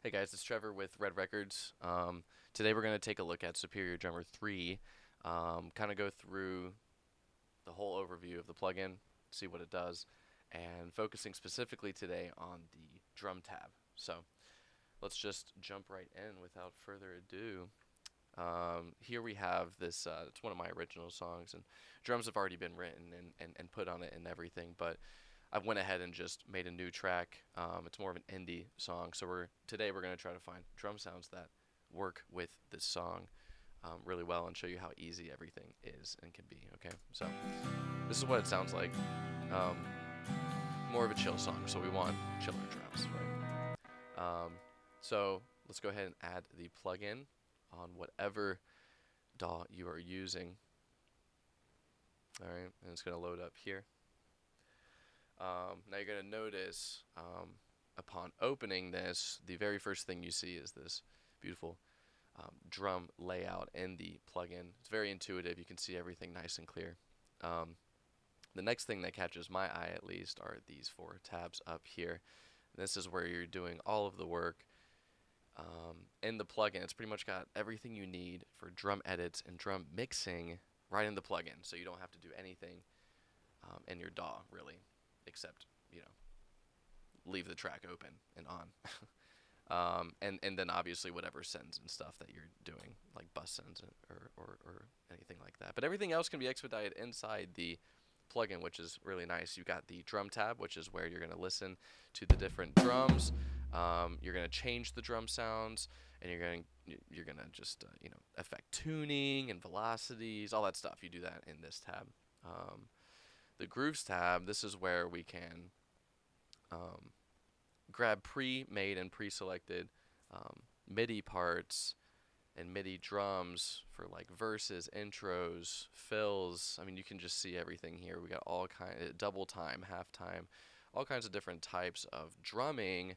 Hey guys, it's Trevor with Red Records. Today we're going to take a look at Superior Drummer 3, kind of go through the whole overview of the plugin, see what it does, and focusing specifically today on the drum tab. So let's just jump right in without further ado. Here we have this, it's one of my original songs, and drums have already been written and put on it and everything, but I went ahead and just made a new track. It's more of an indie song, so today we're going to try to find drum sounds that work with this song really well and show you how easy everything is and can be. Okay, so this is what it sounds like. Um, More of a chill song, so we want chiller drums, right? So let's go ahead and add the plugin on whatever DAW you are using. All right, and it's going to load up here. Now you're going to notice upon opening this, the very first thing you see is this beautiful drum layout in the plugin. It's very intuitive. You can see everything nice and clear. Um, the next thing that catches my eye, at least, are these four tabs up here. And this is where you're doing all of the work in the plugin. It's pretty much got everything you need for drum edits and drum mixing right in the plugin, so you don't have to do anything in your DAW really, except leave the track open and on. And then obviously whatever sends and stuff that you're doing, like bus sends or anything like that. But everything else can be expedited inside the plugin, which is really nice. You've got the drum tab, which is where you're going to listen to the different drums. You're going to change the drum sounds, and you're gonna just affect tuning and velocities, all that stuff. You do that in this tab. The grooves tab. This is where we can um, grab pre-made and pre-selected MIDI parts and MIDI drums for like verses, intros, fills. I mean, you can just see everything here. We got all double time, half time, all kinds of different types of drumming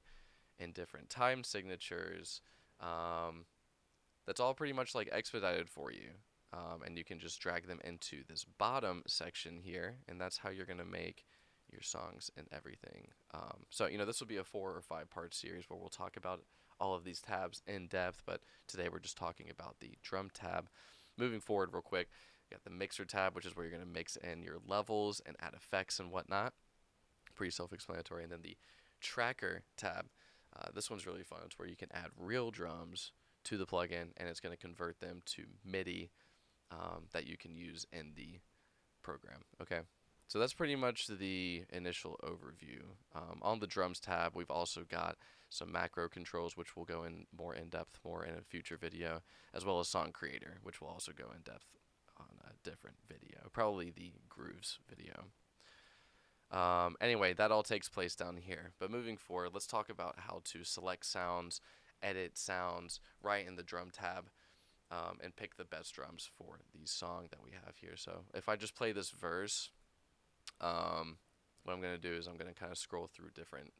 and different time signatures. That's all pretty much like expedited for you. And you can just drag them into this bottom section here, and that's how you're going to make your songs and everything. So, this will be a 4 or 5 part series where we'll talk about all of these tabs in depth, but today we're just talking about the drum tab. Moving forward real quick, you got the mixer tab, which is where you're going to mix in your levels and add effects and whatnot. Pretty self-explanatory. And then the tracker tab. This one's really fun. It's where you can add real drums to the plugin, and it's going to convert them to MIDI that you can use in the program. Okay, so that's pretty much the initial overview. On the drums tab, we've also got some macro controls, which we'll go in more in depth more in a future video, as well as song creator, which will also go in depth on a different video, probably the grooves video. Anyway, that all takes place down here. But moving forward, let's talk about how to select sounds, edit sounds right in the drum tab, and pick the best drums for the song that we have here. So if I just play this verse, what I'm going to do is I'm going to kind of scroll through different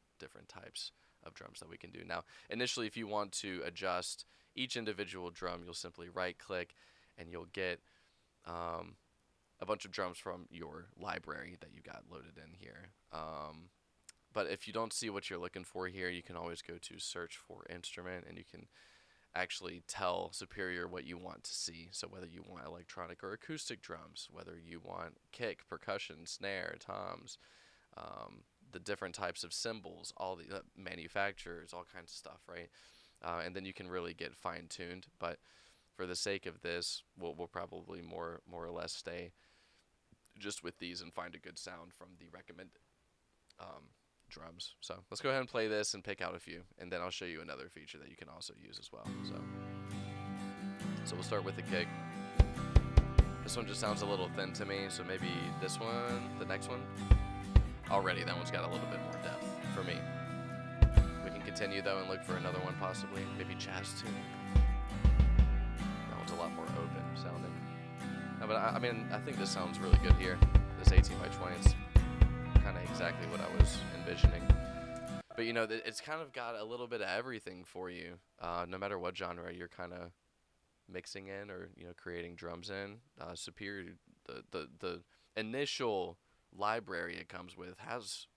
types of drums that we can do. Now, initially, if you want to adjust each individual drum, you'll simply right-click, and you'll get a bunch of drums from your library that you got loaded in here. But if you don't see what you're looking for here, you can always go to search for instrument, and you can actually tell Superior what you want to see. So whether you want electronic or acoustic drums, whether you want kick, percussion, snare, toms, the different types of cymbals, all the manufacturers, all kinds of stuff, right? And then you can really get fine-tuned. But for the sake of this, we'll probably more or less stay just with these and find a good sound from the recommended drums. So let's go ahead and play this and pick out a few, and then I'll show you another feature that you can also use as well. So we'll start with the kick. This one just sounds a little thin to me, so maybe this one, the next one. Already that one's got a little bit more depth for me. We can continue though and look for another one possibly, maybe jazz tune. That one's a lot more open sounding. No, but I mean, I think this sounds really good here. This 18 by 20, it's kind of exactly what I was envisioning. But it's kind of got a little bit of everything for you. No matter what genre you're kind of mixing in or creating drums in. Superior, the initial library it comes with has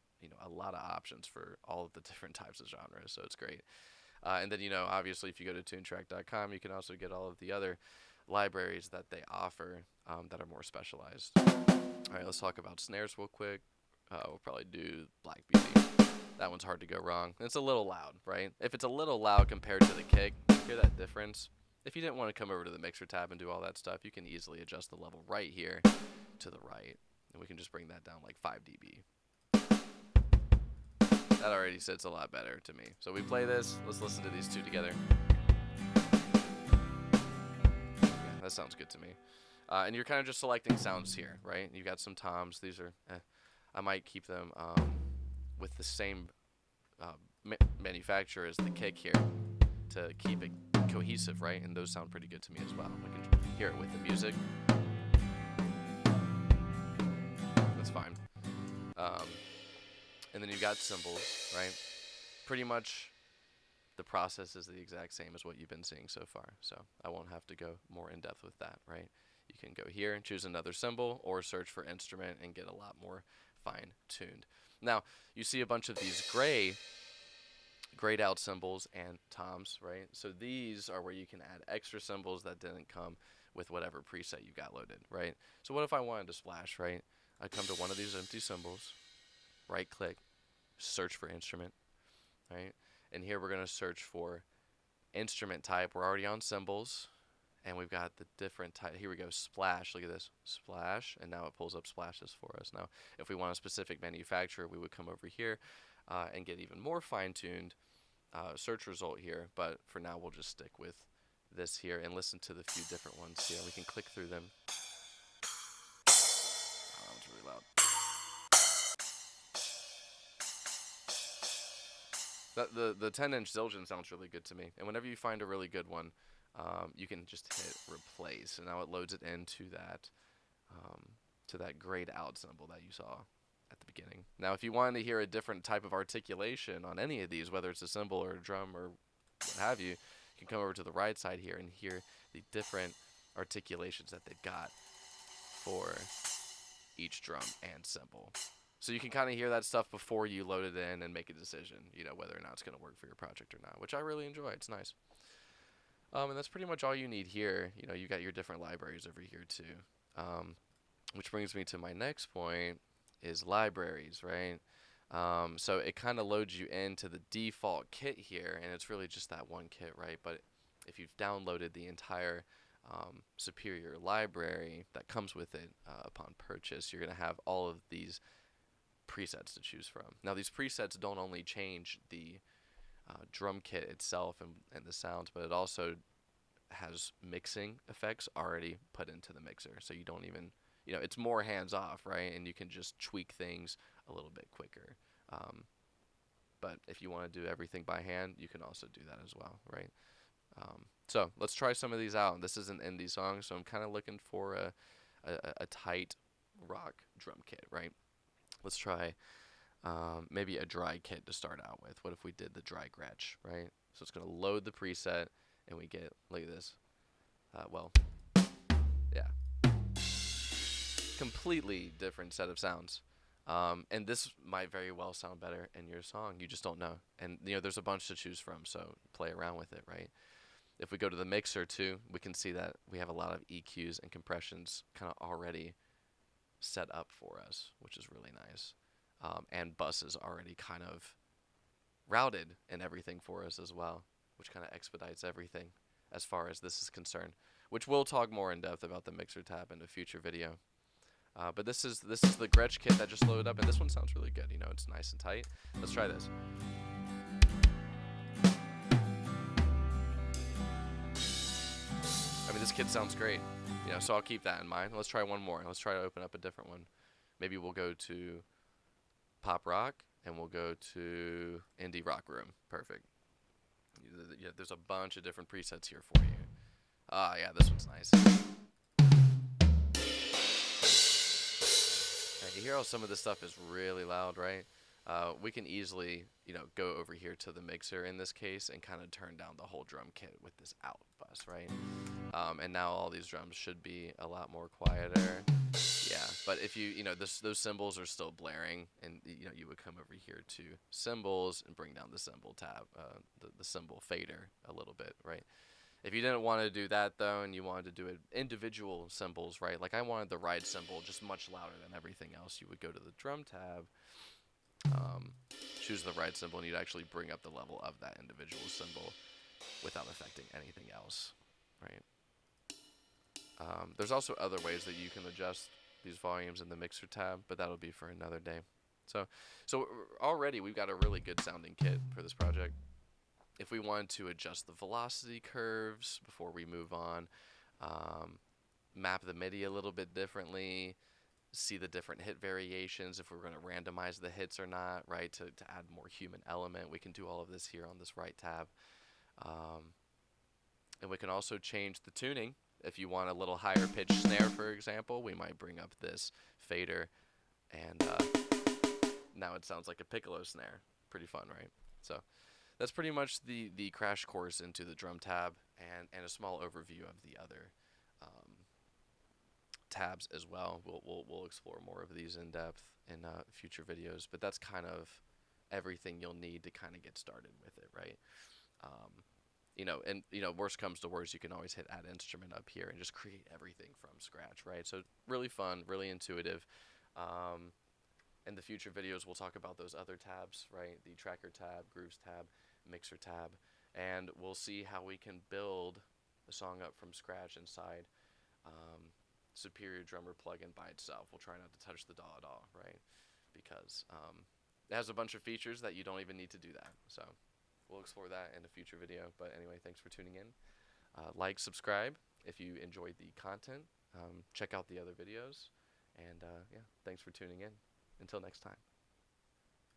a lot of options for all of the different types of genres. So it's great. And then, obviously, if you go to tunetrack.com, you can also get all of the other libraries that they offer that are more specialized. All right, let's talk about snares real quick. We'll probably do Black Beauty. That one's hard to go wrong. It's a little loud, right? If it's a little loud compared to the kick, hear that difference? If you didn't want to come over to the mixer tab and do all that stuff, you can easily adjust the level right here to the right. And we can just bring that down like 5 dB. That already sits a lot better to me. So we play this. Let's listen to these two together. Yeah, that sounds good to me. And you're kind of just selecting sounds here, right? You've got some toms. These are, I might keep them with the same manufacturer as the kick here to keep it cohesive, right? And those sound pretty good to me as well. We can hear it with the music. That's fine. And then you've got cymbals, right? Pretty much the process is the exact same as what you've been seeing so far. So I won't have to go more in depth with that, right? You can go here and choose another cymbal or search for instrument and get a lot more fine-tuned. Now, you see a bunch of these grayed out cymbals and toms, right? So these are where you can add extra cymbals that didn't come with whatever preset you got loaded, right? So what if I wanted to splash, right? I come to one of these empty cymbals, right click, search for instrument, right? And here we're going to search for instrument type. We're already on cymbals, and we've got the different type. Here we go, splash. Look at this, splash, and now it pulls up splashes for us. Now, if we want a specific manufacturer, we would come over here and get even more fine-tuned search result here. But for now, we'll just stick with this here and listen to the few different ones here. We can click through them. Oh, that was really loud. The 10-inch Zildjian sounds really good to me. And whenever you find a really good one, you can just hit replace, and now it loads it into that to that grayed out symbol that you saw at the beginning. Now, if you wanted to hear a different type of articulation on any of these, whether it's a cymbal or a drum or what have you, you can come over to the right side here and hear the different articulations that they've got for each drum and cymbal. So you can kind of hear that stuff before you load it in and make a decision, whether or not it's going to work for your project or not, which I really enjoy. It's nice. And that's pretty much all you need here. You got your different libraries over here too. Which brings me to my next point is libraries, right? So it kind of loads you into the default kit here, and it's really just that one kit, right? But if you've downloaded the entire Superior library that comes with it upon purchase, you're going to have all of these presets to choose from. Now, these presets don't only change the drum kit itself and the sounds, but it also has mixing effects already put into the mixer. So you don't even, it's more hands off, right? And you can just tweak things a little bit quicker. But if you want to do everything by hand, you can also do that as well, right? So let's try some of these out. This is an indie song, so I'm kind of looking for a tight rock drum kit, right? Let's try maybe a dry kit to start out with. What if we did the dry Gretsch, right? So it's going to load the preset, and we get, look at this. Yeah. Completely different set of sounds. And this might very well sound better in your song. You just don't know. And, there's a bunch to choose from, so play around with it, right? If we go to the mixer, too, we can see that we have a lot of EQs and compressions kind of already set up for us, which is really nice. And buses already kind of routed and everything for us as well, which kind of expedites everything as far as this is concerned, which we'll talk more in depth about the mixer tab in a future video. But this is the Gretsch kit that just loaded up, and this one sounds really good. It's nice and tight. Let's try this. I mean, this kit sounds great. So I'll keep that in mind. Let's try one more. Let's try to open up a different one. Maybe we'll go to pop rock, and we'll go to indie rock room. Perfect. Yeah, there's a bunch of different presets here for you. Yeah, this one's nice. You hear how some of this stuff is really loud, right? We can easily, go over here to the mixer in this case and kind of turn down the whole drum kit with this out bus, right? And now all these drums should be a lot more quieter. Yeah, But if those cymbals are still blaring, and you would come over here to cymbals and bring down the cymbal tab, the cymbal fader a little bit, right? If you didn't want to do that though, and you wanted to do it individual cymbals, right? Like I wanted the ride cymbal just much louder than everything else. You would go to the drum tab, um, choose the ride cymbal, and you'd actually bring up the level of that individual cymbal without affecting anything else, right? There's also other ways that you can adjust these volumes in the mixer tab, but that'll be for another day. So, so already we've got a really good sounding kit for this project. If we wanted to adjust the velocity curves before we move on, um, map the MIDI a little bit differently, see the different hit variations, if we're going to randomize the hits or not, right, to add more human element, we can do all of this here on this right tab. Um, and we can also change the tuning. If you want a little higher pitch snare, for example, we might bring up this fader, and now it sounds like a piccolo snare. Pretty fun, right? So that's pretty much the crash course into the drum tab, and a small overview of the other tabs as well. We'll explore more of these in depth in future videos, but that's kind of everything you'll need to kind of get started with it, right? Um, and worst comes to worst, you can always hit add instrument up here and just create everything from scratch, right? So really fun, really intuitive. Um, in the future videos, we'll talk about those other tabs, right? The tracker tab, grooves tab, mixer tab, and we'll see how we can build a song up from scratch inside Superior Drummer plugin by itself. We'll try not to touch the DAW at all, right? Because it has a bunch of features that you don't even need to do that. So we'll explore that in a future video. But anyway, thanks for tuning in. Like, subscribe if you enjoyed the content. Check out the other videos. And yeah, thanks for tuning in. Until next time.